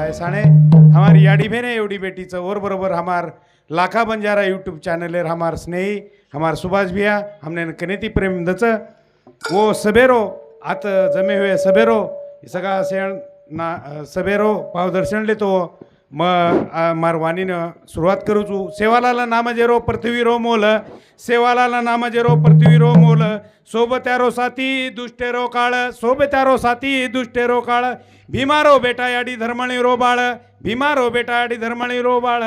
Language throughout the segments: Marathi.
है साणे हमारी याडी भेने एवडी बेटीचं और बरोबर हमार लाखा बंजारा यूट्यूब चैनल है हमार स्नेही हमार सुभाष भैया हमने कनेती प्रेम दच वो सबेरो आत जमे हुए सबेरो सगळा सेण ना सबेरो पावदर्शन लेतो मार वाणीनं सुरुवात करू छू सेवालाला नाम जेरो पृथ्वी रो मोल सेवालाला नाम जेरो पृथ्वी रो मोल सोबत्यारो साथी दुष्टेरो काळ सोबत्यारो साथी दुष्टेरो काळ भीमारो बेटा याडी धर्मणी रो बाळ भीमारो बेटा याडी धर्मणी रो बाळ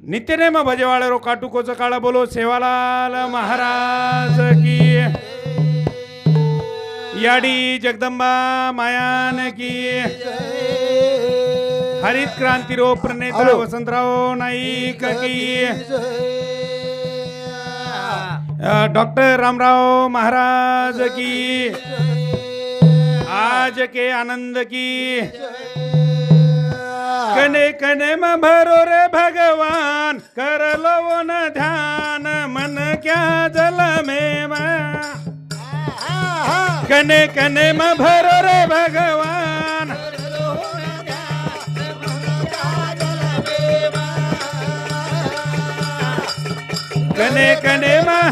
नित्यनेम भजेवाळ रो काटुकोच काळ बोलो सेवालाल महाराज की याडी जगदंबा मायान की हरित क्रांति रो प्रणेता वसंतराव नाईक की डॉक्टर रामराव महाराज की आज के आनंद की कने कने में भरो रे भगवान कर लो न ध्यान मन क्या जल में कने कने में भरो रे भगवान कने कने में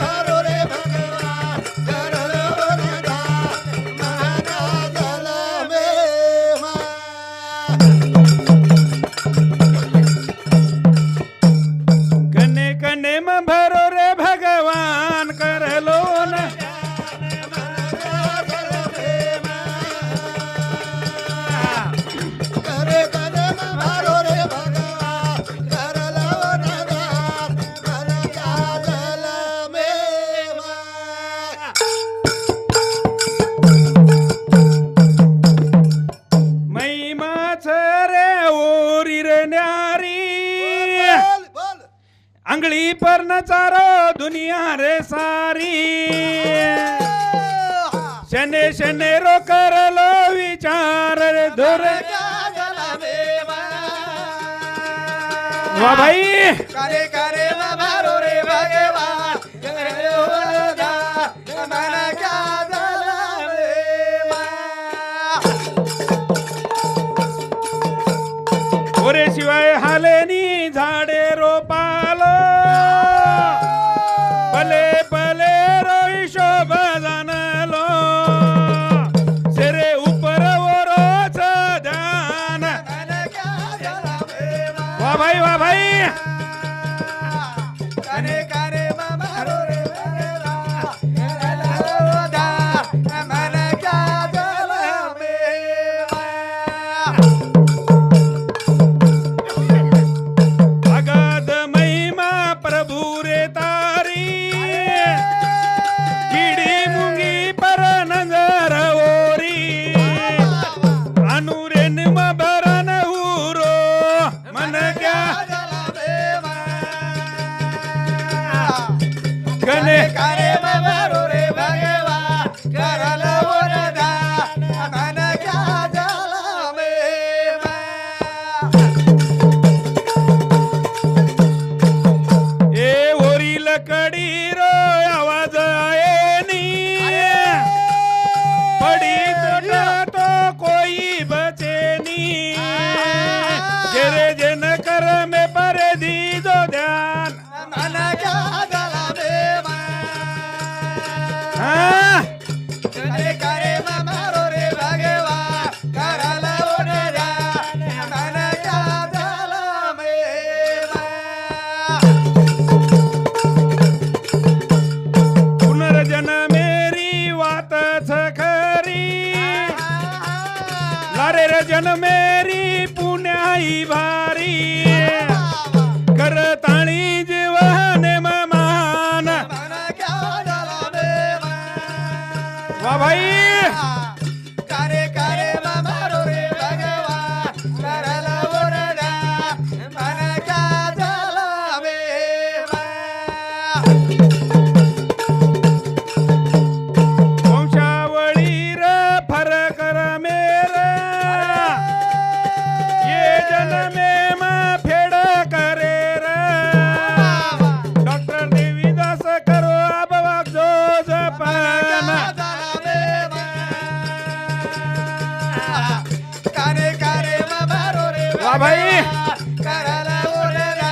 अंगली पर नचारो दुनिया रे सारी शने शने रो कर लो विचार रे धुर वाह भाई करे करे मारो रे भगवान करे ओदा मन क्या जलवे ओरे शिवाय हालेनी झाडे रोपालो भले भले रोईशोभ जाणलो सेरे उपर वरोच ध्यान वाह भाई वाह भाई करे करे मारो रे भगवान ओदा मन क्या जलवे भगत महिमा प्रभु रे तारी कीड़ी मुंगी पर नजर ओरी अनुरेन म भरन हुरो मन क्या कने करे मारो रे भगवान करल ओदा मन क्या जलवे ए ओरी लकड़ी रो आवाज आएनी पड़ी तो कोई बचेनी जेरे जन कर में पर दी दो ध्यान मन क्या जलवे हाँ करे करे मारो रे भगवान करल ओदा मन क्या जलवे पुनर्जन मेरी वात खरी लारे रजन मेरी पुण्याई भारी करताणी जीवन मान मन क्या जलवे वाह भाई करे करे मारो रे भगवान करल ओदा मन क्या जलवे वंशावळी र फरक र मेरा ये जन्मे मा फेड करे र डॉक्टर देवीदास करो अब जो जपन करे करे मारो रे वा भाई करायला उरला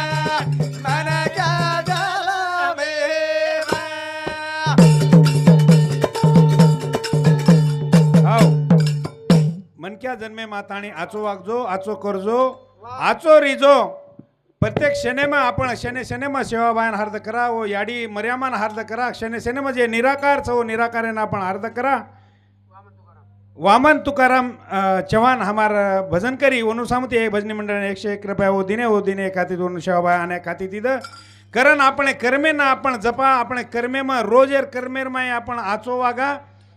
मनाच्या झाला मेवा. हाव मनक्या जन्मे माताणी आचो वागजो आचो करजो आचो रिजो. प्रत्येक शनेमा आपण शनेमा सेवाबायन हार्द करा व याडी मर्यामान हार्द करा. शनेमा जे निराकार छो निराकारेन आपण हार्द करा. वामन तुकाराम चव्हाण हमार भजन करी वनुसामती एक भजनी मंडळ 101 रुपया वो दिने खाती दोन सेवाबाय आने खाती तिद कारण आपण कर्मे ना आपण जपा आपण कर्मे मा रोजेर कर्मेर माई आपण आचो वागा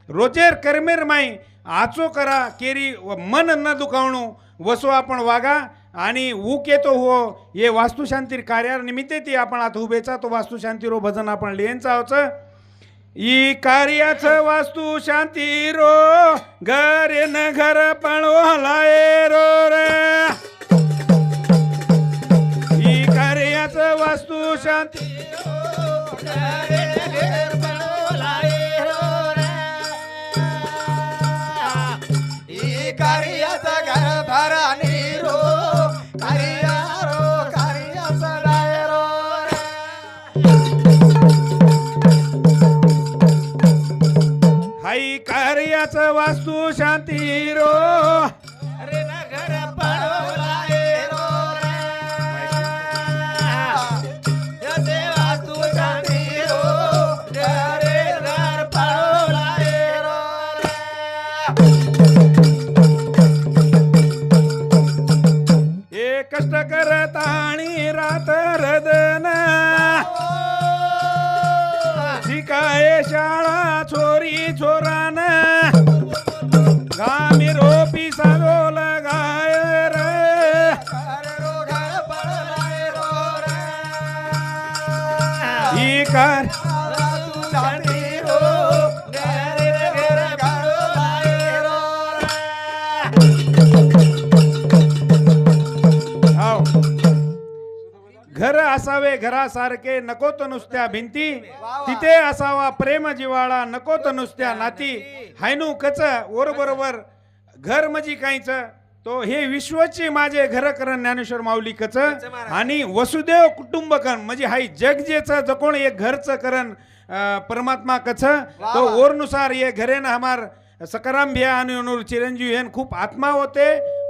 रोजेर कर्मेर माई आचो करा केरी मन न दुखावणू वसो आपण वागा आणि ऊक येतो हो ये वास्तुशांती कार्या निमित्ते ती आपण आता उभेचा तो वास्तुशांती रो भजन आपण लिहायचं आहोत. ई कार्याचं वास्तु शांती रो घरे न घर पळवालाय रो रे. ई कार्याचं वास्तु शांती कार्याचा घर भरानी रो कार्याचा डायरो हाई कार्याचं वास्तु शांती रो रे ना घर पळवलाय रो रे देवा तू शांती रो रे घर पळवलाय रो हे कष्ट करत आणि रात रदन शिकाय शाळा छोरी छोरान गामी रोपी सारो लगाय रे. घर पळवलाय रो ही कार तू शांती रो रे घर पळवलाय रो हाव. घर असावे घरासारखे नको तर नुसत्या भिंती तिथे असावा प्रेम जिवाळा नको तर नुसत्या नाती. हायनू कच वर बरोबर घर म्हणजे काहीच तो हे विश्वची माझे घर करण ज्ञानेश्वर माऊली कच आणि वसुदेव कुटुंबकन म्हणजे हाय जग जेच जकोण एक घरचं करण परमात्मा कच तो ओरनुसार ये घरेन हमार सकाराम भिया आणि ओनूर चिरंजीव हेन खूप आत्मा होते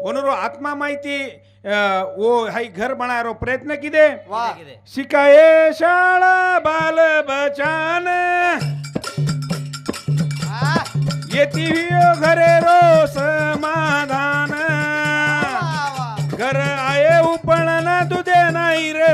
ओनूर आत्मा माहिती वो हाई घर बनायरो प्रयत्न किदे शिकाये शाळा बाल बचान येती घरे रो समाधान घर आये उपळन तुझे नाही रे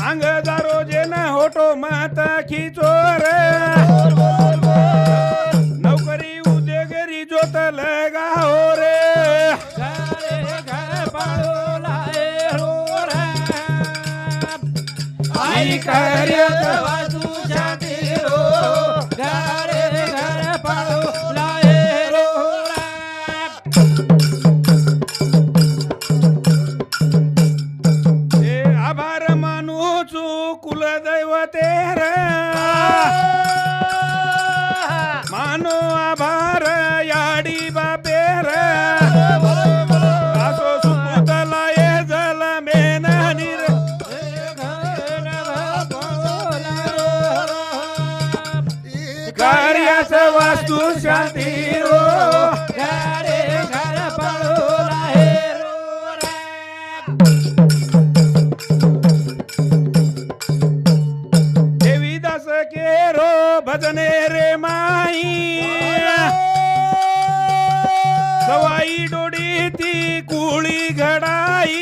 अंगदारो जे न होटो मत खिचोर नौकरी उद्योगरी जोत लगाओ रे आई कार्य मानो आभार याडी बापेर असो सुपुतला ये जल मेन निर कार्याच वास्तु शांती रो देवीदास के रो भजने रे माई सवाई डोडी ती कुळी घडाई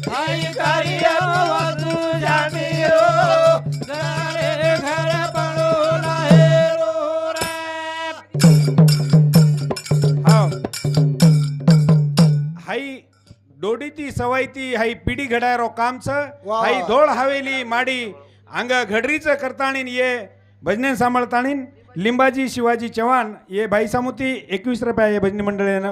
ऐकारिया वाजू जाणी रो घरे घर पडून आहे रो रे. हा हाई डोडीती सवायती हाई पिढी घडायरो कामच वा. हाई धोळ हवेली माडी अंग घडरीच करताणीन ये भजने सांभाळताणीन लिंबाजी शिवाजी चव्हाण ये भाई सामुती 21 रुपया ये भजनी मंडळीनं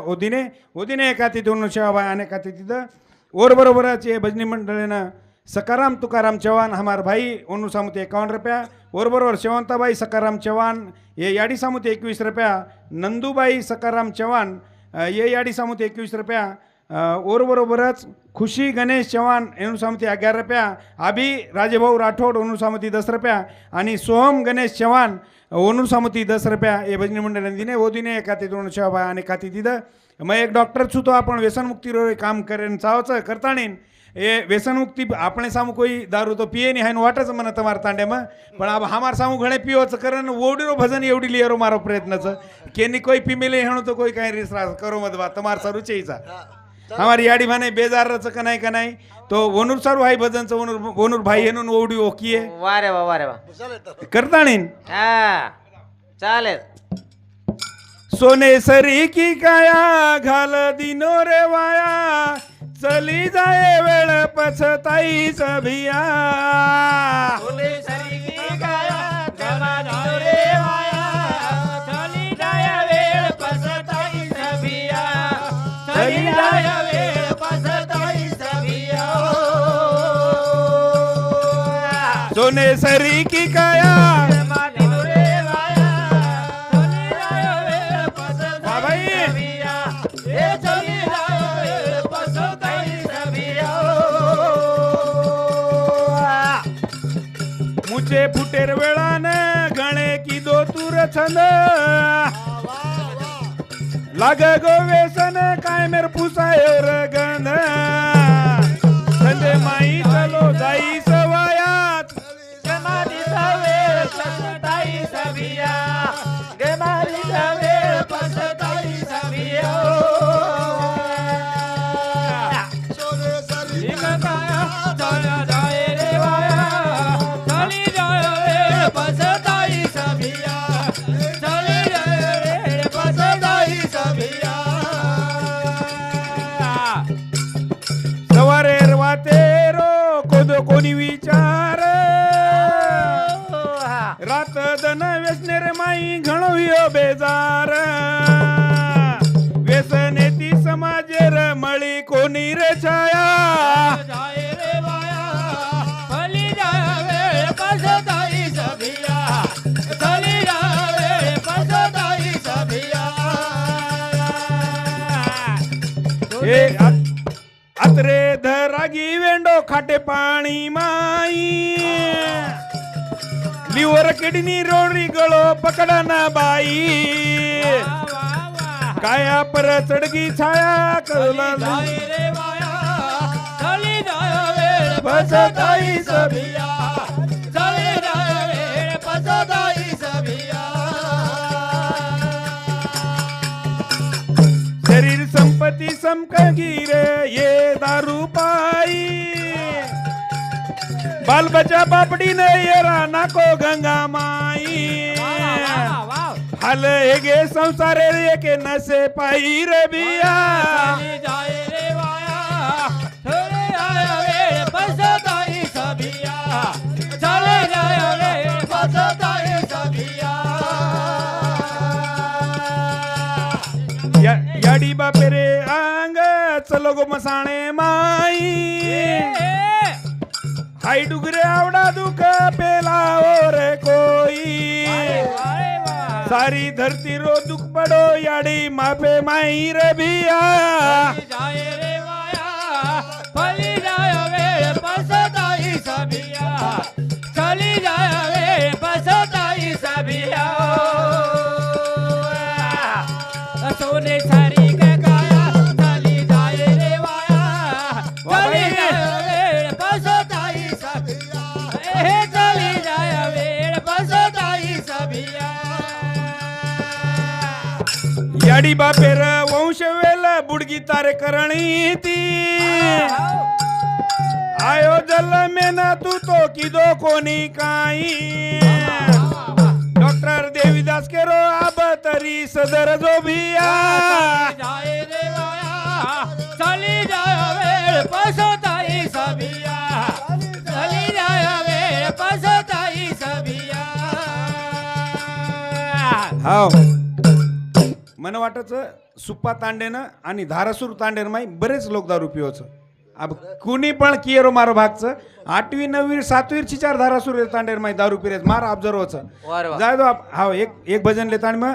ओदिने एका तिथून शिवाबाई आणि एका तिथं और बरोबरच ये भजनी मंडळीनं सकाराम तुकाराम चव्हाण हमार भाई ओनू सामुती 51 रुपया और बरोबर शेवंताबाई सकाराम चव्हाण ये याडी सामुती 21 रुपया नंदूबाई सकाराम चव्हाण ये याडी सामुती 21 रुपया और बरोबरच खुशी गणेश चव्हाण एनु सामती 11 रुपया आबी राजेभाऊ राठोड ओनू सामती 10 रुपया आणि सोहम गणेश चव्हाण ओनू सामती 10 रुपया ये भजनी मंडळ दिने वो दिने एका तिथून शिवाबाई आणि खाती तिथं मग एक डॉक्टर छु तो आपण व्यसनमुक्तीवर काम करेन चावचं करताणीन ये व्यसनमुक्ति આપણે સામું કોઈ દારૂ તો પીએ નહીં હાઈનું વાટે જ મને તમારા તાંડેમાં પણ આ હમાર સામું ઘણે પીવો છે કરન ઓડીરો ભજન એવડી લેરો મારો પ્રયત્ન છે કેની કોઈ પીમેલે હેણું તો કોઈ કાંઈ રીસરાસ કરો મત વાત તમાર સારું છે ઈસા हमारी याडी भाने बेजार रच कनाई तो वनुर सारू हाई भजन वनुर भाई हेनून ओवडी ओकिये वा रे वा करताणीन हा चालेल. सोने सरी की काया घाल दिनो रे वाया चली जाए वेळ पछताई सभिया फुले सरी की गाया जमाना रे वाया चली जाया वेळ पसताई सभिया चली जाया वेळ पसताई सभिया. सोने सरी की काया जमाना रे वाया चली जाया वेळ पसताई बाबाई. सभिया ए चली जाया वेळ पसताई सभिया. मुझे फुटेर वेळान गणे की दो तूर छंद लाग गो व्यसन काय मेर पुसायर गंध संजय माई चलो जाई सवायात गमारी सवेळ पसताई सभिया गमारी सवेळ पसताई सभिया. लिंगाया जाया जाय रे वाया चली जाय वेळ पसताई सभिया चली जाय वेळ पसताई सभिया. सवारे वाते रो कोदो कोणी विचार रात दन व्यसने रे माई घणो यो बेजार व्यसने ती समाजेर मळी कोणी रे छाया जाय रे वाया चली जाय वेळ पसताई सभिया चली जाय वेळ पसताई सभिया. हे अत्रे धरागी वेंडो खाटे पाणी माई लिवर किडनी रोडी गळो पकडना बाई काया पर चढगी छाया कळला जाय रे वाया चली जाय वेळ पसताई सभिया चली जाय वेळ पसताई सभिया. शरीर संपत्ती समकगीर ये दारू पाई बाल बचा बापडी न येरा नाको गंगा माई हाल हेगे संसार रे के नसे पाई रे बिया चली जाय रे वाया चली जाय वेळ पसताई सभिया चली जाय वेळ पसताई सभिया. याडी बापे रे अंग चलो गो मसाणे माई हाई डुगरे आवडा दुख पेला और कोई सारी धरती रो दुख पड़ो याडी मापे माई रे बिया जाय रे वाया चली जाय वेळ पसताई सभिया चली जाय वेळ पसताई सभिया. सोने सारी गाया चली जाय रे वाया चली जाय वेळ पसताई सभिया हे चली जाय वेळ पसताई सभिया. याडी बापेर वंश वेल बुडगी तारे करणी ती जल मेना तू तो किदो कोणी काही डॉक्टर देवीदास केरो आब तरी सदर जो भिया जाए देवाया चली जाया वेळ पसताई सभिया चली जाया वेळ पसताई सभिया हाव मला वाटच सुप्पा तांडेनं आणि धारासूर तांडेनं माही बरेच लोक दारू पिवचं अब कुणी पण कियरो मारो भागचं 8वी 9वी 7वी ची चार धारासूर तांडेर माही दारू पिरेच मार ऑब्झर्वचं वारे वा. जाय दो हाव एक भजन लेता आणि मग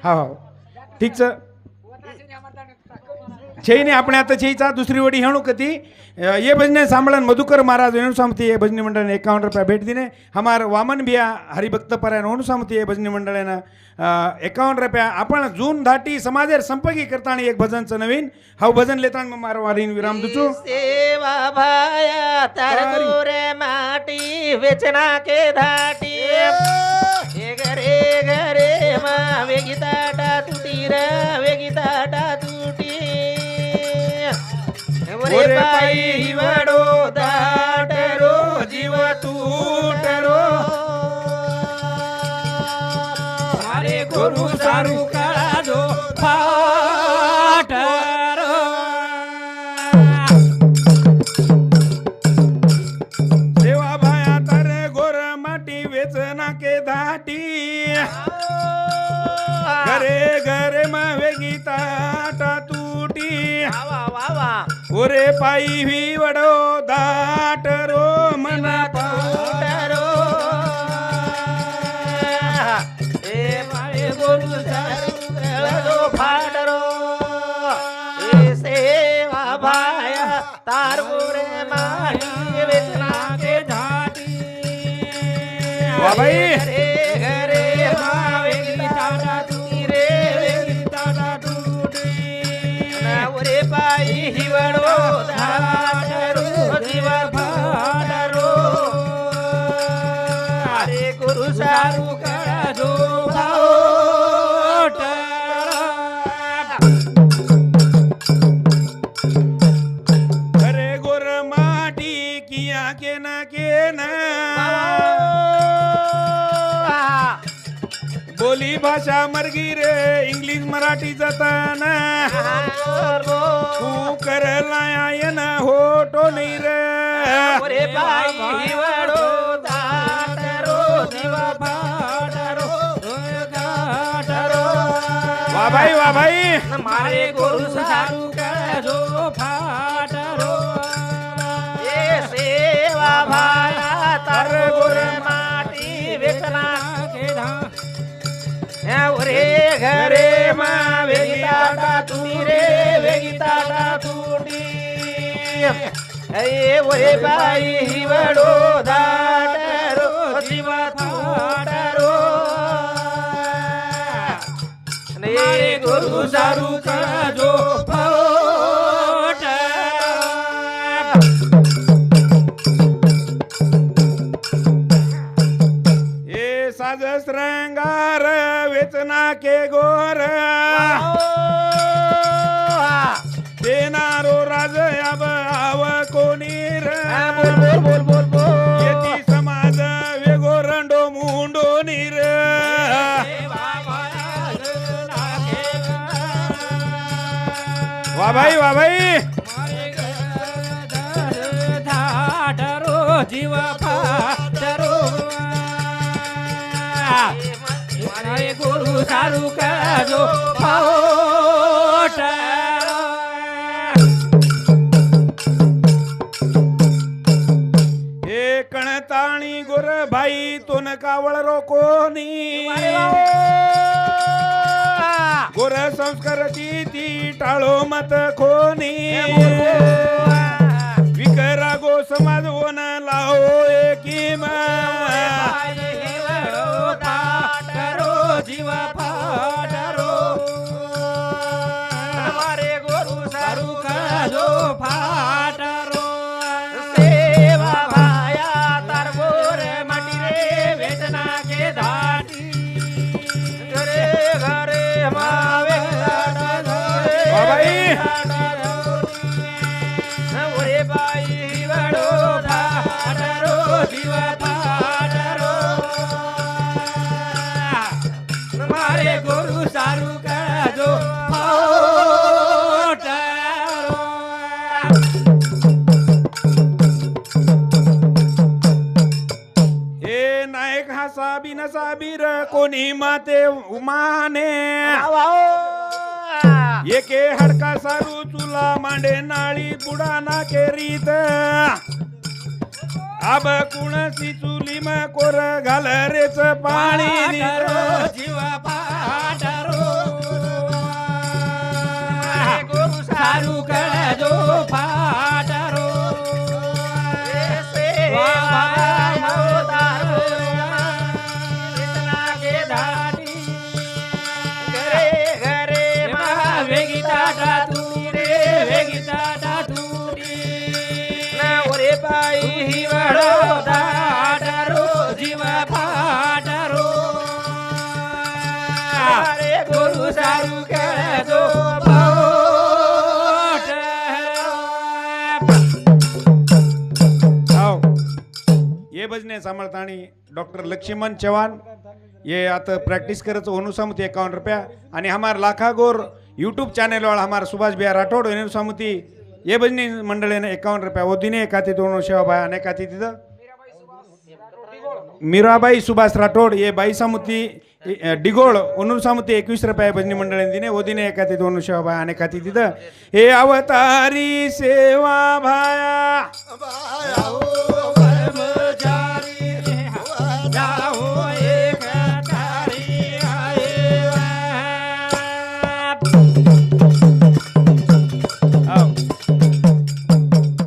हाव ठीक छ छेनी આપણે आता छेचा दुसरी वडी हेणू कती ये भजने सांभळन मधुकर महाराज वेणु सामती ये भजनी मंडळ ने 51 रुपया भेट दिने हमार वामन भिया हरिभक्त परायण वेणु सामती ये भजनी मंडळ ने 51 रुपया आपण जून धाटी समाजेर संपर्की करतानी एक भजनचं नवीन हाव भजन लेतान मग मार वारीन विराम दुचू सेवा भाया तारगोरे माटी वेचना के धाटी हे घरे घरे मा वेगिताटा तुटी रे वेगिताटा तुटी ओरे पाई हिवडो दाटरो जीव तूटरो मारे गुरु सारू काढो फाटरो सेवा भाया तारे गोर माटी वेचना के धाटी घरे घरे मा वेगिता टा तुटी वा वा वा ओरे पायी ही वडो दाटरो मना तूटरो ए मारे गुरु सारू काढो फाटरो ए सेवा भाया तारगोरे माटी वेचना के धाटी वा बाई. घरे घरे मावे गीताटा तुटी रे गीताटा तुटी ओरे पायी हिवडो धाटरो जीव फाटरो अरे गुरु सारू काढो फाटरो घरे गोर माटी किया के न बोली भाषा मरगी रे इंग्लिश मराठी जाताना तू कर लायन होटो नाही रे ओरे पायी हिवडो धाटरो जीव फाटरो गाटरो वा भाई मारे गुरु सारू काढो फाटरो ए सेवा भाया तार गोर माटी वेचना के ओरे घरे मा वेगिताटा तुटी रे वेगिताटा तुटी ए ओरे बाई हिवडो दाटरो जीव फाटरो मारे गुरु सारू काढो फाटरो ए साज श्रंगार वेचना के गोर देनारो राज अब आव कोणी रे बोल बोल बोल येती समाज वेगो रंडो मुंडो नीर वा भाई धाटरो जीव फाटरो मारे गुरु सारू काढो फाटरो हे कणताणी गोर भाई तोन कावळ रोकोनी गोर संस्कार ती टाळो मत खोनी विकरा गो समाज वन लावो एकीम जीव फाटरो मारे गुरु सारू काढो फाटरो सेवा भाया तार गोर माटी रे वेचना के धाटी घरे घरे मावे वा बाई. ओरे बाई वडो न साबीर कोणी माते उमाने एके हडका सारू चुला मांडे नाळी बुडा ना केरीत आब कुणसी चुली म कोर घाल रेच पाणी पाटारो जीव पाटारो गुरु सारू कळजो पाटारो सेवा मोतारो इतना के धानी घरे घरे मा वेगी टाटा तुनी रे वेगी टाटा तुनी ना ओरे बाई हिवडो दाटारो जीव फाटारो अरे गुरु सारू कळजो ये भजने सांभाळतानी डॉक्टर लक्ष्मण चव्हाण ये आता प्रैक्टिस करत अनुसामुती 51 रुपया आणि हमार लाखा गोर यूट्यूब चैनल वाला हमार सुभाष भैया राठौड़ अनुसामुती ये भजनी मंडळ 51 रुपया वो दिने एकाती दोनों सेवा बाय अनेक आती तिथं मीराबाई सुभाष राठौड़ ये बाई सामुती डिगोळ अनुसामुती 21 रुपया भजनी मंडळ दिने वो दिने एकाती दोनों सेवा बाय अनेक आती तिथं हे अवतारी सेवा भाया